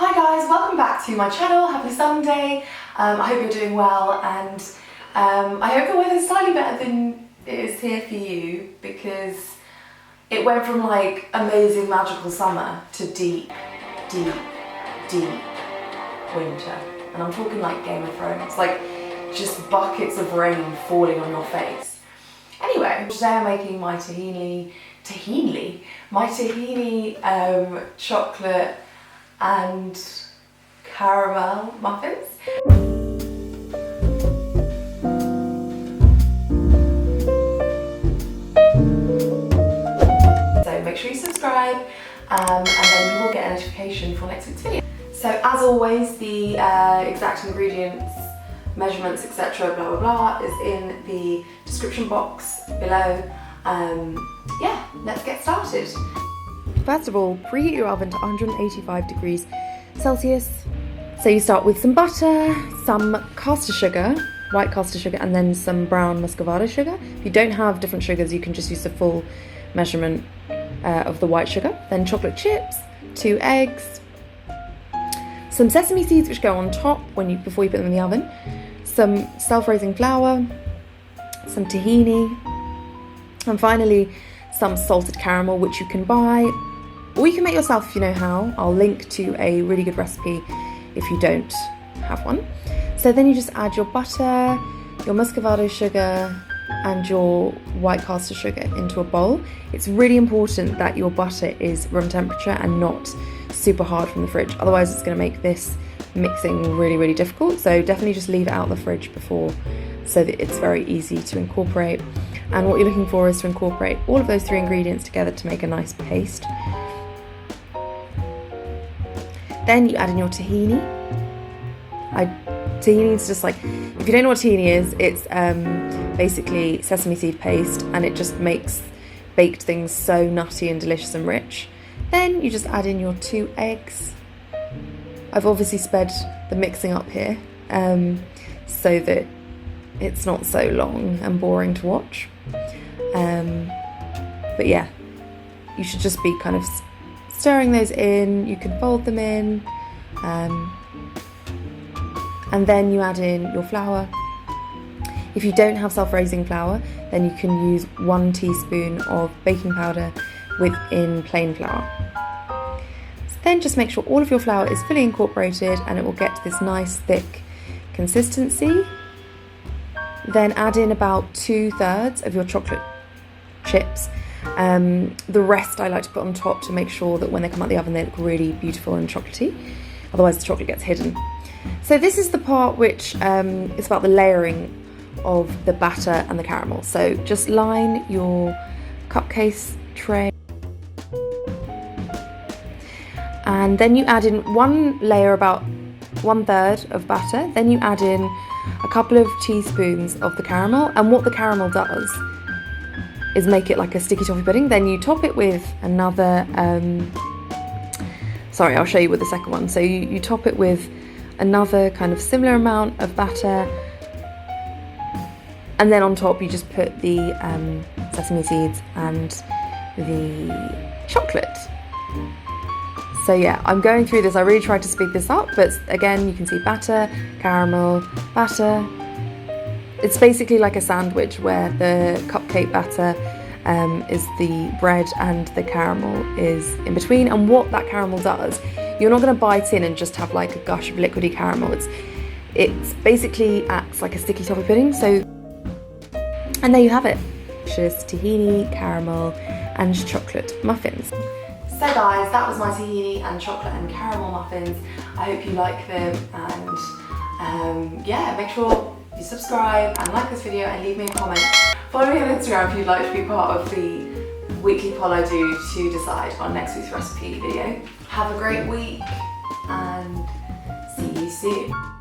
Hi guys, welcome back to my channel. Happy Sunday. I hope you're doing well, and I hope the weather's slightly better than it is here for you, because it went from like amazing magical summer to deep winter. And I'm talking like Game of Thrones, like just buckets of rain falling on your face. Anyway, today I'm making my tahini chocolate and caramel muffins. So make sure you subscribe, and then you will get a notification for next week's video. So as always, the exact ingredients, measurements, etc, blah blah blah, is in the description box below. Yeah, let's get started. First of all, preheat your oven to 185 degrees Celsius. So you start with some butter, some caster sugar, white caster sugar, and then some brown muscavado sugar. If you don't have different sugars, you can just use the full measurement of the white sugar. Then chocolate chips, 2 eggs, some sesame seeds which go on top before you put them in the oven, some self-raising flour, some tahini, and finally some salted caramel, which you can buy or you can make yourself if you know how. I'll link to a really good recipe if you don't have one. So then you just add your butter, your muscavado sugar, and your white caster sugar into a bowl. It's really important that your butter is room temperature and not super hard from the fridge, otherwise it's going to make this mixing really difficult. So definitely just leave it out of the fridge before, so that it's very easy to incorporate. And what you're looking for is to incorporate all of those 3 ingredients together to make a nice paste. Then you add in your tahini. Tahini is just like, if you don't know what tahini is, it's basically sesame seed paste, and it just makes baked things so nutty and delicious and rich. Then you just add in your 2 eggs. I've obviously sped the mixing up here so that it's not so long and boring to watch. But yeah, you should just be kind of stirring those in. You can fold them in, and then you add in your flour. If you don't have self-raising flour, then you can use 1 teaspoon of baking powder within plain flour. So then just make sure all of your flour is fully incorporated, and it will get to this nice thick consistency. Then add in about 2/3 of your chocolate chips. The rest I like to put on top to make sure that when they come out the oven they look really beautiful and chocolatey, otherwise the chocolate gets hidden. So this is the part which is about the layering of the batter and the caramel. So just line your cupcase tray, and then you add in 1 layer, about 1/3 of batter. Then you add in a couple of teaspoons of the caramel, and what the caramel does is make it like a sticky toffee pudding. Then you top it with another, sorry, I'll show you with the second one. So you top it with another kind of similar amount of batter, and then on top you just put the sesame seeds and the chocolate. So yeah, I'm going through this, I really tried to speed this up, but again, you can see batter, caramel, batter. It's basically like a sandwich where the cupcake batter is the bread and the caramel is in between. And what that caramel does, you're not going to bite in and just have like a gush of liquidy caramel. It's basically acts like a sticky toffee pudding. So, and there you have it. Just tahini, caramel, and chocolate muffins. So guys, that was my tahini and chocolate and caramel muffins. I hope you like them, and yeah, make sure you subscribe and like this video and leave me a comment. Follow me on Instagram if you'd like to be part of the weekly poll I do to decide on next week's recipe video. Have a great week, and see you soon.